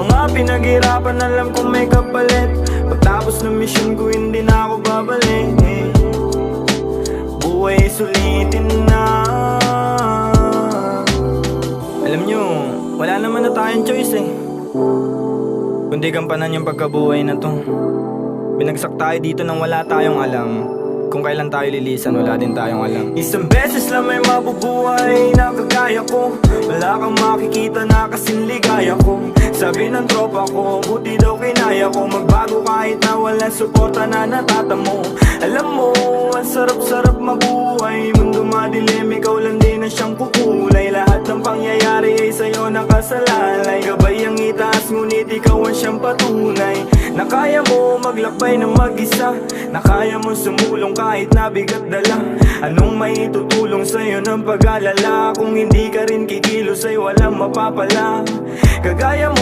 mga pinaghirapan alam kong may kapalit. Pagtapos ng mission ko hindi na ako babalik. Buhay sulitin na. Alam nyo, wala naman na tayong choice kundi gampanan yung pagkabuhay na to. Binagsak tayo dito nang wala tayong alam. Kung kailan tayo lilisan, wala din tayong alam. Isang beses lang may mabubuhay na kagaya ko. Wala kang makikita na kasing ligaya ko. Sabi ng tropa ko, buti daw kinaya ko magbago kahit na walang suporta na natatamo. Alam mo, ang sarap-sarap mabuhay. Mundo madilim, ikaw lang din ang siyang kukulay. Lahat ng pangyayari ay sa'yo nakasalalay. Gabay ang itaas, ngunit ikaw ang siyang patunay na kaya mo maglakbay ng mag-isa, na kaya mo sumulong kahit na bigat dala. Anong maitutulong sa'yo ng pag-alala? Kung hindi ka rin kikilos ay walang mapapala. Kagaya mo